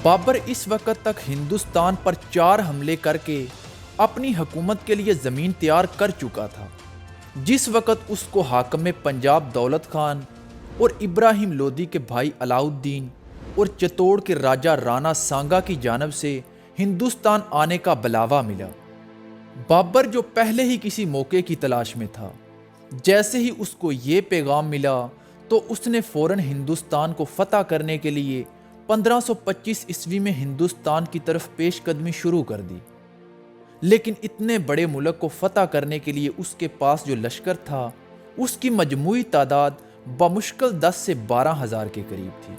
بابر اس وقت تک ہندوستان پر 4 حملے کر کے اپنی حکومت کے لیے زمین تیار کر چکا تھا، جس وقت اس کو حاکم پنجاب دولت خان اور ابراہیم لودھی کے بھائی علاؤ الدین اور چتوڑ کے راجہ رانا سانگا کی جانب سے ہندوستان آنے کا بلاوا ملا۔ بابر جو پہلے ہی کسی موقع کی تلاش میں تھا، جیسے ہی اس کو یہ پیغام ملا تو اس نے فوراً ہندوستان کو فتح کرنے کے لیے 1525 عیسوی میں ہندوستان کی طرف پیش قدمی شروع کر دی۔ لیکن اتنے بڑے ملک کو فتح کرنے کے لیے اس کے پاس جو لشکر تھا، اس کی مجموعی تعداد بمشکل 10 سے 12 ہزار کے قریب تھی۔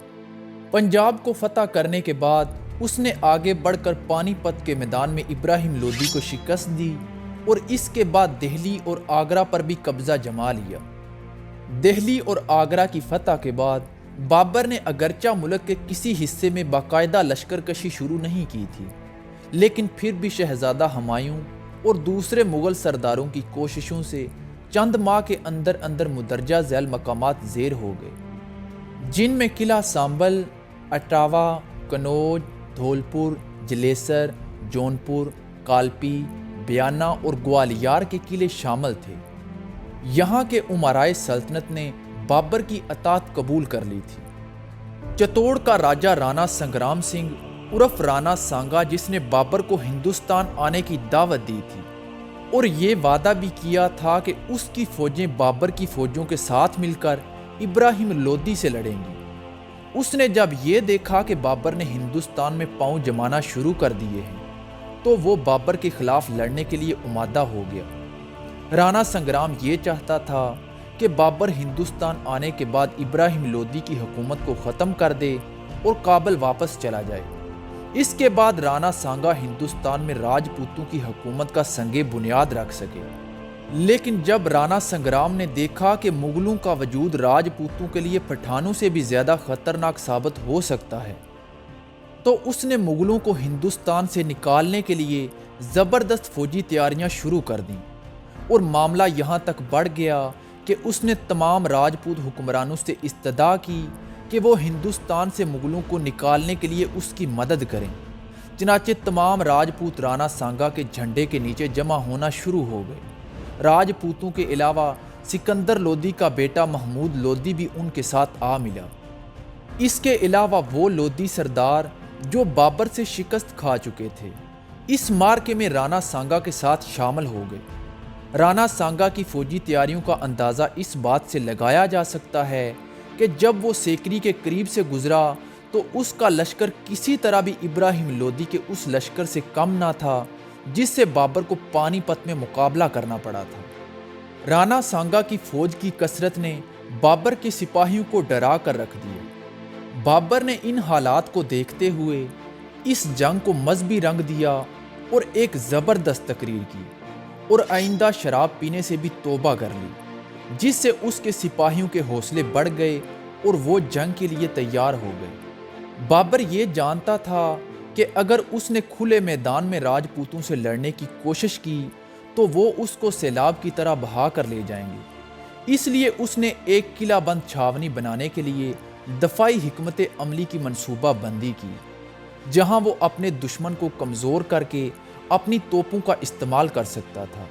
پنجاب کو فتح کرنے کے بعد اس نے آگے بڑھ کر پانی پت کے میدان میں ابراہیم لودھی کو شکست دی اور اس کے بعد دہلی اور آگرہ پر بھی قبضہ جما لیا۔ دہلی اور آگرہ کی فتح کے بعد بابر نے اگرچہ ملک کے کسی حصے میں باقاعدہ لشکر کشی شروع نہیں کی تھی، لیکن پھر بھی شہزادہ ہمایوں اور دوسرے مغل سرداروں کی کوششوں سے چند ماہ کے اندر اندر مندرجہ ذیل مقامات زیر ہو گئے، جن میں قلعہ سانبل، اٹاوا، کنوج، دھولپور، جلیسر، جونپور، کالپی، بیانہ اور گوالیار کے قلعے شامل تھے۔ یہاں کے امرائے سلطنت نے بابر کی اطاعت قبول کر لی تھی۔ چتوڑ کا راجہ رانا سنگرام سنگھ عرف رانا سانگا، جس نے بابر کو ہندوستان آنے کی دعوت دی تھی اور یہ وعدہ بھی کیا تھا کہ اس کی فوجیں بابر کی فوجوں کے ساتھ مل کر ابراہیم لودھی سے لڑیں گی، اس نے جب یہ دیکھا کہ بابر نے ہندوستان میں پاؤں جمانا شروع کر دیے ہیں تو وہ بابر کے خلاف لڑنے کے لیے آمادہ ہو گیا۔ رانا سنگرام یہ چاہتا تھا کہ بابر ہندوستان آنے کے بعد ابراہیم لودھی کی حکومت کو ختم کر دے اور کابل واپس چلا جائے۔ اس کے بعد رانا سانگا ہندوستان میں راجپوتوں کی حکومت کا سنگ بنیاد رکھ سکے۔ لیکن جب رانا سنگرام نے دیکھا کہ مغلوں کا وجود راجپوتوں کے لیے پٹھانوں سے بھی زیادہ خطرناک ثابت ہو سکتا ہے، تو اس نے مغلوں کو ہندوستان سے نکالنے کے لیے زبردست فوجی تیاریاں شروع کر دیں، اور معاملہ یہاں تک بڑھ گیا کہ اس نے تمام راجپوت حکمرانوں سے استدعا کی کہ وہ ہندوستان سے مغلوں کو نکالنے کے لیے اس کی مدد کریں۔ چنانچہ تمام راجپوت رانا سانگا کے جھنڈے کے نیچے جمع ہونا شروع ہو گئے۔ راجپوتوں کے علاوہ سکندر لودھی کا بیٹا محمود لودھی بھی ان کے ساتھ آ ملا۔ اس کے علاوہ وہ لودھی سردار جو بابر سے شکست کھا چکے تھے، اس مارکے میں رانا سانگا کے ساتھ شامل ہو گئے۔ رانا سانگا کی فوجی تیاریوں کا اندازہ اس بات سے لگایا جا سکتا ہے کہ جب وہ سیکری کے قریب سے گزرا تو اس کا لشکر کسی طرح بھی ابراہیم لودھی کے اس لشکر سے کم نہ تھا جس سے بابر کو پانی پت میں مقابلہ کرنا پڑا تھا۔ رانا سانگا کی فوج کی کثرت نے بابر کے سپاہیوں کو ڈرا کر رکھ دیا۔ بابر نے ان حالات کو دیکھتے ہوئے اس جنگ کو مذہبی رنگ دیا اور ایک زبردست تقریر کی اور آئندہ شراب پینے سے بھی توبہ کر لی، جس سے اس کے سپاہیوں کے حوصلے بڑھ گئے اور وہ جنگ کے لیے تیار ہو گئے۔ بابر یہ جانتا تھا کہ اگر اس نے کھلے میدان میں راجپوتوں سے لڑنے کی کوشش کی تو وہ اس کو سیلاب کی طرح بہا کر لے جائیں گے، اس لیے اس نے ایک قلعہ بند چھاونی بنانے کے لیے دفاعی حکمت عملی کی منصوبہ بندی کی، جہاں وہ اپنے دشمن کو کمزور کر کے اپنی توپوں کا استعمال کر سکتا تھا۔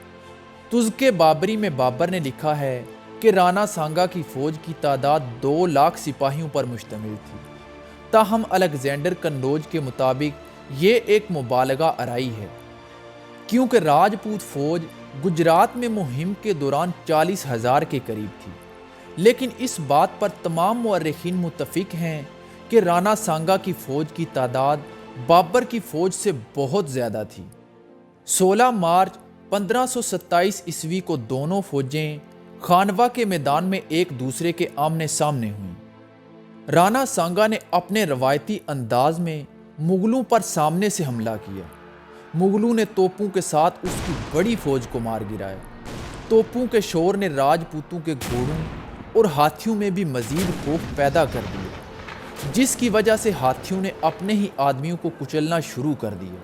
تذکرہ بابری میں بابر نے لکھا ہے کہ رانا سانگا کی فوج کی تعداد 2 لاکھ سپاہیوں پر مشتمل تھی، تاہم الیگزینڈر کنوج کے مطابق یہ ایک مبالغہ آرائی ہے، کیونکہ راجپوت فوج گجرات میں مہم کے دوران 40,000 کے قریب تھی۔ لیکن اس بات پر تمام مورخین متفق ہیں کہ رانا سانگا کی فوج کی تعداد بابر کی فوج سے بہت زیادہ تھی۔ 16 مارچ 1527 عیسوی کو دونوں فوجیں خانوا کے میدان میں ایک دوسرے کے آمنے سامنے ہوئیں۔ رانا سانگا نے اپنے روایتی انداز میں مغلوں پر سامنے سے حملہ کیا۔ مغلوں نے توپوں کے ساتھ اس کی بڑی فوج کو مار گرایا۔ توپوں کے شور نے راجپوتوں کے گھوڑوں اور ہاتھیوں میں بھی مزید خوف پیدا کر دیا، جس کی وجہ سے ہاتھیوں نے اپنے ہی آدمیوں کو کچلنا شروع کر دیا۔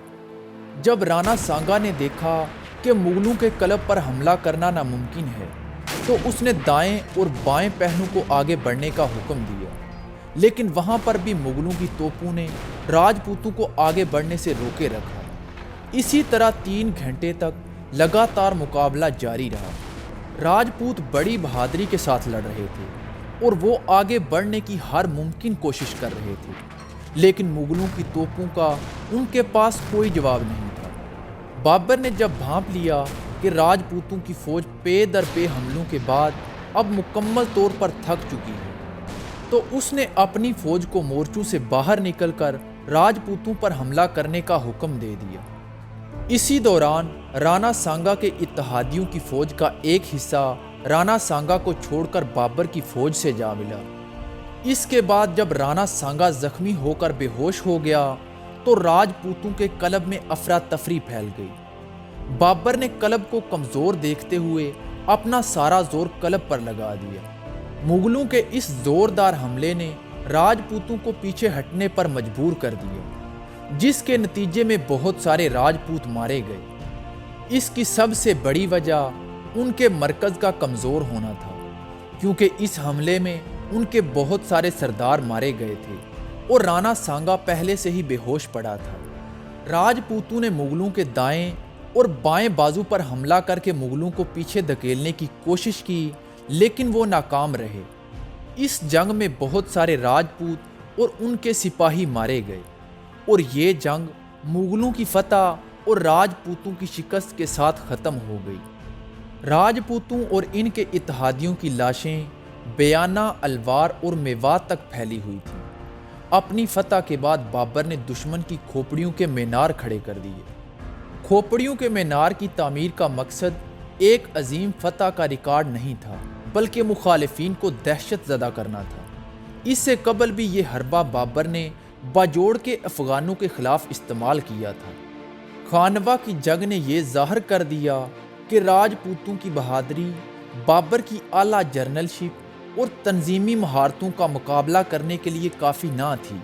جب رانا سانگا نے دیکھا کہ مغلوں کے کلب پر حملہ کرنا ناممکن ہے تو اس نے دائیں اور بائیں پہنوں کو آگے بڑھنے کا حکم دیا۔ لیکن وہاں پر بھی مغلوں کی توپوں نے راجپوتوں کو آگے بڑھنے سے روکے رکھا۔ اسی طرح 3 گھنٹے تک لگاتار مقابلہ جاری رہا۔ راجپوت بڑی بہادری کے ساتھ لڑ رہے تھے اور وہ آگے بڑھنے کی ہر ممکن کوشش کر رہے تھے، لیکن مغلوں کی توپوں کا ان کے پاس کوئی جواب نہیں تھا۔ بابر نے جب بھانپ لیا کہ راجپوتوں کی فوج پے در پے حملوں کے بعد اب مکمل طور پر تھک چکی ہے، تو اس نے اپنی فوج کو مورچوں سے باہر نکل کر راجپوتوں پر حملہ کرنے کا حکم دے دیا۔ اسی دوران رانا سانگا کے اتحادیوں کی فوج کا ایک حصہ رانا سانگا کو چھوڑ کر بابر کی فوج سے جا ملا۔ اس کے بعد جب رانا سانگا زخمی ہو کر بے ہوش ہو گیا تو راجپوتوں کے قلب میں افراتفری پھیل گئی۔ بابر نے قلب کو کمزور دیکھتے ہوئے اپنا سارا زور قلب پر لگا دیا۔ مغلوں کے اس زوردار حملے نے راجپوتوں کو پیچھے ہٹنے پر مجبور کر دیا، جس کے نتیجے میں بہت سارے راجپوت مارے گئے۔ اس کی سب سے بڑی وجہ ان کے مرکز کا کمزور ہونا تھا، کیونکہ اس حملے میں ان کے بہت سارے سردار مارے گئے تھے اور رانا سانگا پہلے سے ہی بے ہوش پڑا تھا۔ راجپوتوں نے مغلوں کے دائیں اور بائیں بازو پر حملہ کر کے مغلوں کو پیچھے دھکیلنے کی کوشش کی، لیکن وہ ناکام رہے۔ اس جنگ میں بہت سارے راجپوت اور ان کے سپاہی مارے گئے اور یہ جنگ مغلوں کی فتح اور راجپوتوں کی شکست کے ساتھ ختم ہو گئی۔ راجپوتوں اور ان کے اتحادیوں کی لاشیں بیانہ، الوار اور میوات تک پھیلی ہوئی تھیں۔ اپنی فتح کے بعد بابر نے دشمن کی کھوپڑیوں کے مینار کھڑے کر دیے۔ کھوپڑیوں کے مینار کی تعمیر کا مقصد ایک عظیم فتح کا ریکارڈ نہیں تھا، بلکہ مخالفین کو دہشت زدہ کرنا تھا۔ اس سے قبل بھی یہ حربہ بابر نے باجوڑ کے افغانوں کے خلاف استعمال کیا تھا۔ خانوا کی جنگ نے یہ ظاہر کر دیا کہ راجپوتوں کی بہادری بابر کی اعلیٰ جرنل شپ اور تنظیمی مہارتوں کا مقابلہ کرنے کے لیے کافی نہ تھی۔